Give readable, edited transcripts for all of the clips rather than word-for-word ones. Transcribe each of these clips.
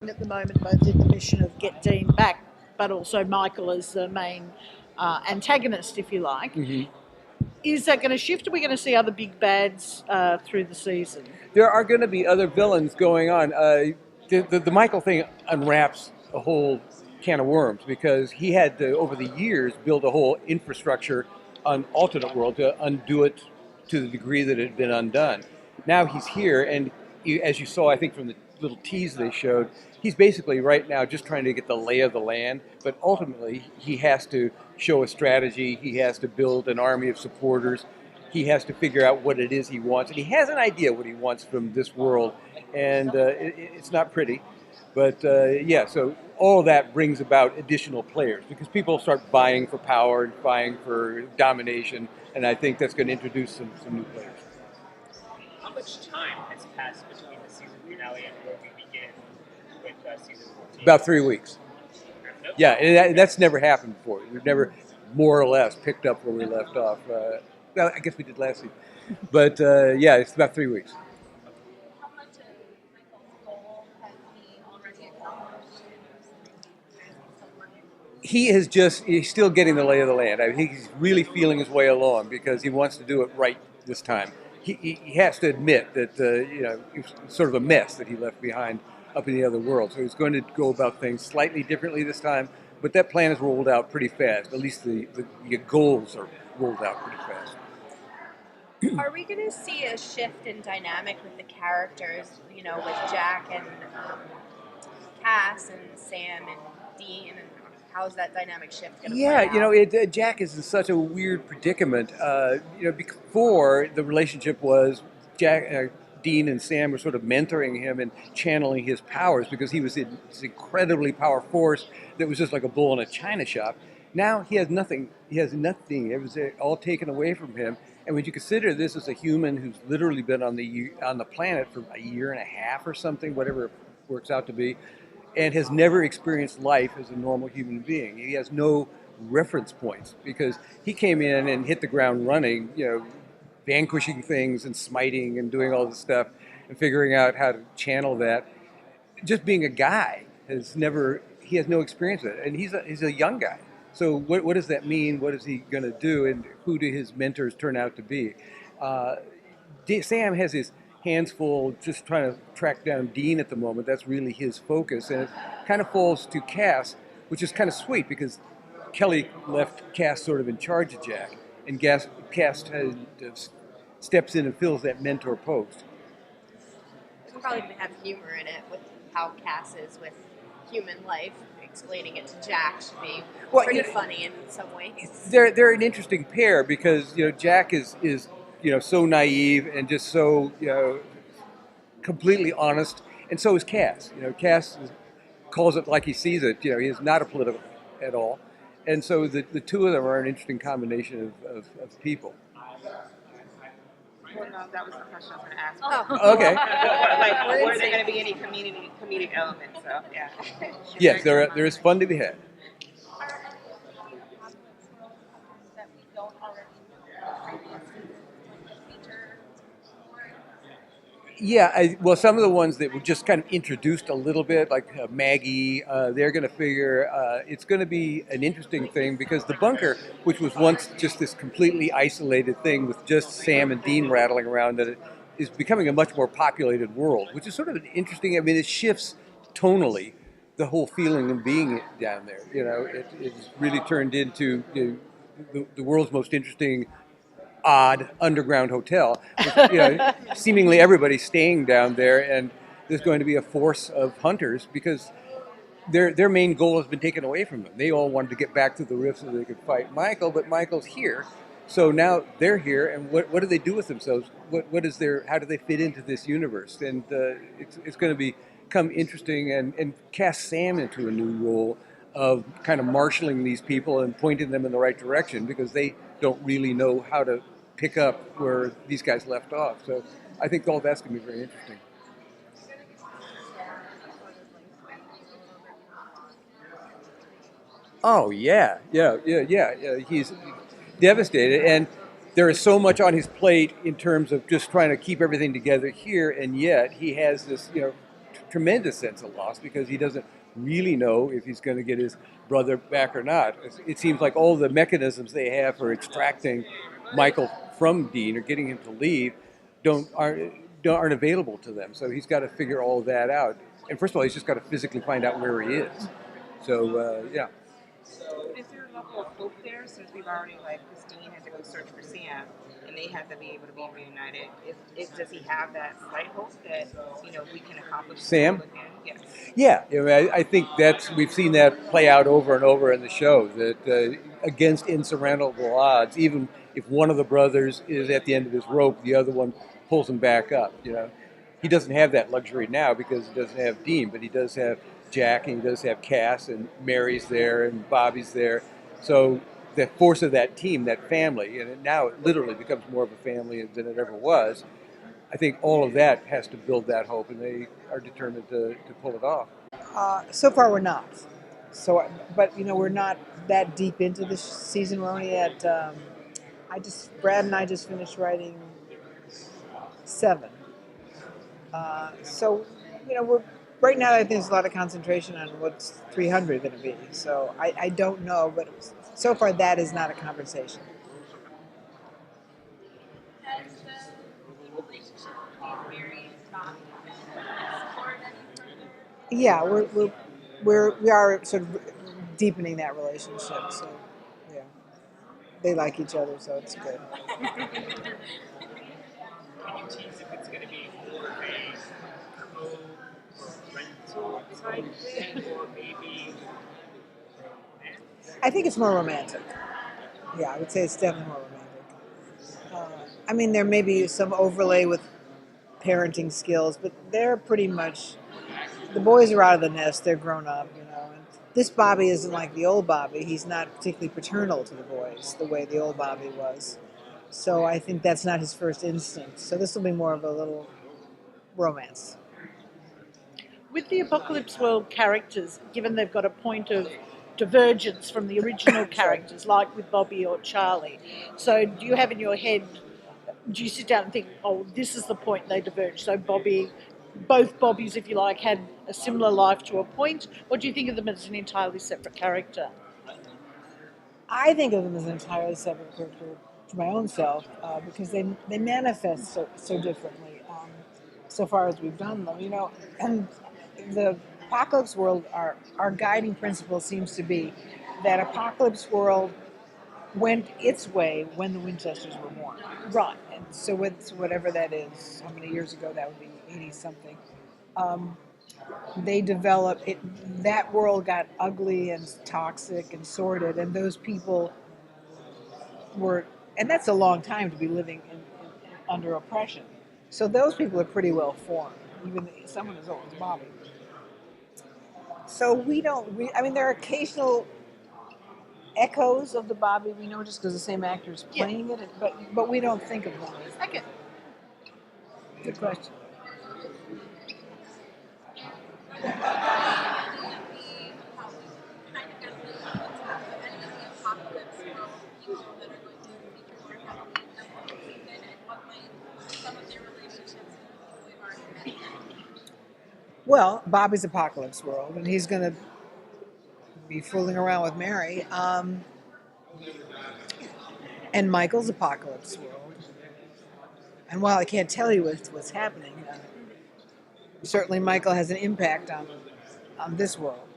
at the moment, both in the mission of get Dean back, but also Michael as the main antagonist, if you like. Mm-hmm. Is that going to shift? Are we going to see other big bads through the season? There are going to be other villains going on. The Michael thing unwraps a whole can of worms because he had to, over the years, build a whole infrastructure on alternate world to undo it to the degree that it had been undone. Now he's here, and as you saw, I think from the little tease they showed, he's basically right now just trying to get the lay of the land, but ultimately he has to show a strategy, he has to build an army of supporters, he has to figure out what it is he wants, and he has an idea what he wants from this world, and it's not pretty, but yeah, so all of that brings about additional players because people start buying for power and buying for domination, and I think that's going to introduce some new players. How much time has passed between the season finale and where we begin with season 14? About 3 weeks. Yeah, and that's never happened before. We've never, more or less, picked up where we left off. Well, I guess we did last season. But yeah, it's about 3 weeks. How much of Michael's goal has he already accomplished? He's still getting the lay of the land. I think he's really feeling his way along because he wants to do it right this time. He has to admit that it was sort of a mess that he left behind up in the other world. So he's going to go about things slightly differently this time, but that plan is rolled out pretty fast. At least the goals are rolled out pretty fast. Are we going to see a shift in dynamic with the characters, with Jack and Cass and Sam and Dean, and how's that dynamic shift going to play out? Jack is in such a weird predicament. Before the relationship was Dean and Sam were sort of mentoring him and channeling his powers because he was in this incredibly powerful force that was just like a bull in a china shop. Now he has nothing. He has nothing. It was all taken away from him. And when you consider this as a human who's literally been on the planet for a year and a half or something, whatever it works out to be, and has never experienced life as a normal human being, he has no reference points because he came in and hit the ground running, vanquishing things and smiting and doing all this stuff and figuring out how to channel that. Just being a guy he has no experience with it, and he's a young guy. So what does that mean? What is he going to do? And who do his mentors turn out to be? Sam has his hands full just trying to track down Dean at the moment. That's really his focus. And it kind of falls to Cass, which is kind of sweet because Kelly left Cass sort of in charge of Jack. And Cass steps in and fills that mentor post. We're probably going to have humor in it with how Cass is with human life. Explaining it to Jack should be pretty funny in some ways. They're an interesting pair because Jack is so naive and just so completely honest, and so is Cass. Cass calls it like he sees it. He is not a political at all, and so the two of them are an interesting combination of people. Well, no, that was the question I was going to ask. Oh. Okay. Like, were there going to be any comedic elements? So, yeah. Yes, there is fun to be had. That we don't already know previous feature. Yeah, well, some of the ones that were just kind of introduced a little bit, like Maggie, they're going to figure it's going to be an interesting thing because the bunker, which was once just this completely isolated thing with just Sam and Dean rattling around, that it is becoming a much more populated world, which is sort of an interesting. I mean, it shifts tonally the whole feeling of being down there. It's really turned into the world's most interesting odd underground hotel. With, seemingly everybody's staying down there, and there's going to be a force of hunters because their main goal has been taken away from them. They all wanted to get back to the rift so they could fight Michael, but Michael's here. So now they're here, and what do they do with themselves? How do they fit into this universe? And it's going to become interesting and cast Sam into a new role of kind of marshaling these people and pointing them in the right direction because they don't really know how to pick up where these guys left off. So I think all that's going to be very interesting. Oh, yeah. He's devastated, and there is so much on his plate in terms of just trying to keep everything together here, and yet he has this, tremendous sense of loss because he doesn't really know if he's going to get his brother back or not. It seems like all the mechanisms they have for extracting Michael from Dean or getting him to leave aren't available to them. So he's got to figure all that out. And first of all, he's just got to physically find out where he is. So yeah. Is there a level of hope there since we've already, like, Christine had to go search for Sam and they had to be able to be reunited? Does he have that slight hope that, we can accomplish Sam? this goal again? Yes. Yeah, I think we've seen that play out over and over in the show, that against insurmountable odds, even if one of the brothers is at the end of his rope, the other one pulls him back up. He doesn't have that luxury now because he doesn't have Dean, but he does have Jack, and he does have Cass, and Mary's there, and Bobby's there. So the force of that team, that family, and now it literally becomes more of a family than it ever was. I think all of that has to build that hope, and they are determined to pull it off. So far, we're not. But we're not that deep into this season. We're only at. Brad and I just finished writing 7. So we're right now. I think there's a lot of concentration on what's 300 going to be. So I don't know, but so far that is not a conversation. Has the relationship between Mary and Tom explored any further? Yeah, we are sort of deepening that relationship. So yeah, they like each other, so it's good. Can you tease if it's going to be more of a co-parental type thing, or maybe romance? I think it's more romantic. Yeah, I would say it's definitely more romantic. There may be some overlay with parenting skills, but they're pretty much, the boys are out of the nest, they're grown up, And this Bobby isn't like the old Bobby. He's not particularly paternal to the boys the way the old Bobby was. So I think that's not his first instinct. So this will be more of a little romance. With the Apocalypse World characters, given they've got a point of divergence from the original characters, like with Bobby or Charlie, so do you have in your head, do you sit down and think, oh, this is the point they diverge? So both Bobbies, if you like, had a similar life to a point, or do you think of them as an entirely separate character? I think of them as an entirely separate character to my own self because they manifest so differently so far as we've done them. And the Apocalypse World, our guiding principle seems to be that Apocalypse World went its way when the Winchesters were born. Right. And so whatever that is, how many years ago, that would be 80-something. They developed it. That world got ugly and toxic and sordid, and those people were, and that's a long time to be living under oppression. So those people are pretty well formed, even someone as old as Bobby. So we don't. There are occasional echoes of the Bobby we know just because the same actor is playing it, but we don't think of them. Okay. Good question. Well, Bobby's Apocalypse World, and he's going to be fooling around with Mary. And Michael's Apocalypse World. And while I can't tell you what's happening, certainly Michael has an impact on this world.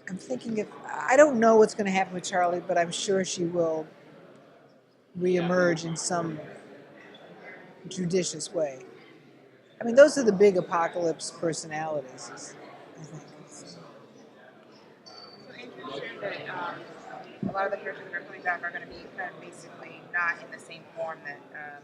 I'm thinking I don't know what's going to happen with Charlie, but I'm sure she will reemerge in some judicious way. Those are the big apocalypse personalities, I think. So Andrew shared that a lot of the characters that are coming back are going to be kind of basically not in the same form that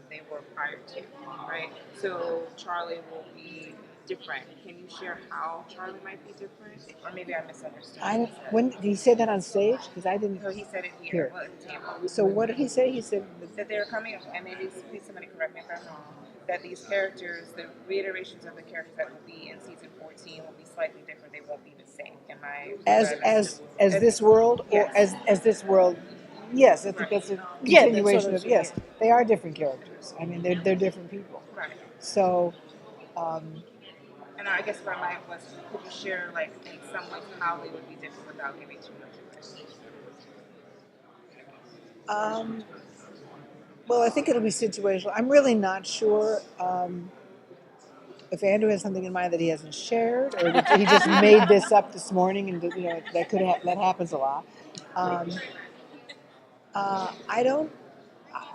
they were prior to, right? So Charlie will be different. Can you share how Charlie might be different? Or maybe I misunderstood. When did he say that on stage? Because I didn't. No, he said it here. Well, at the table. So what did he say? He said that they're coming, and maybe please somebody correct me if I'm wrong, that these characters, the reiterations of the characters that will be in season 14 will be slightly different. They won't be the same. Am I as this world, yes. or as this world? Yes, I think that's a continuation of yes. They are different characters. They're different people. Right. So I guess where my was, could you share like in some ways how they would be different without giving too much away? Well, I think it'll be situational. I'm really not sure if Andrew has something in mind that he hasn't shared, or that he just made this up this morning, and that could that happens a lot. Um, I don't.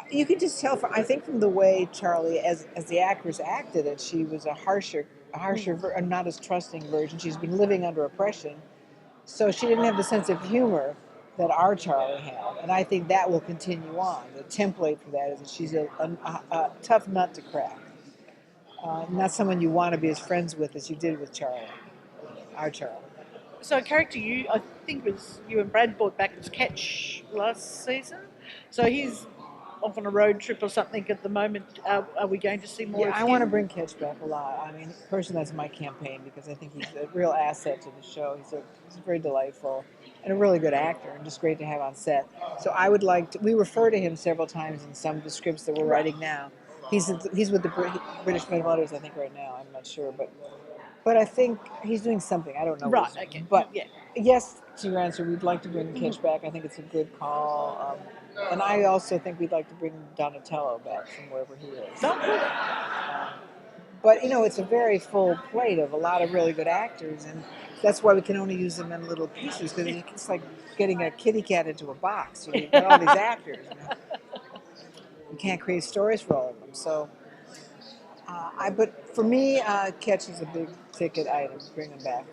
You can just tell. I think from the way Charlie, as the actress acted it, she was a harsher, not as trusting version. She's been living under oppression, so she didn't have the sense of humor that our Charlie had, and I think that will continue on. The template for that is that she's a tough nut to crack. Not someone you want to be as friends with as you did with Charlie, our Charlie. So a character I think it was you and Brad brought back was Ketch last season. So he's off on a road trip or something at the moment. Are we going to see more Yeah, of I him? want to bring Ketch back a lot. I mean, personally, that's my campaign because I think he's a real asset to the show. He's very delightful and a really good actor, and just great to have on set. So I would like to. We refer to him several times in some of the scripts that we're writing now. He's with the British Men of Letters, I think, right now. I'm not sure, but I think he's doing something. I don't know. Right. Okay. But yeah. yes, to your answer, we'd like to bring Ketch back. I think it's a good call. And I also think we'd like to bring Donatello back from wherever he is. But it's a very full plate of a lot of really good actors, and that's why we can only use them in little pieces, because it's like getting a kitty cat into a box. You've got all these actors. You can't create stories for all of them. So, but for me, Ketch is a big ticket item. Bring him back.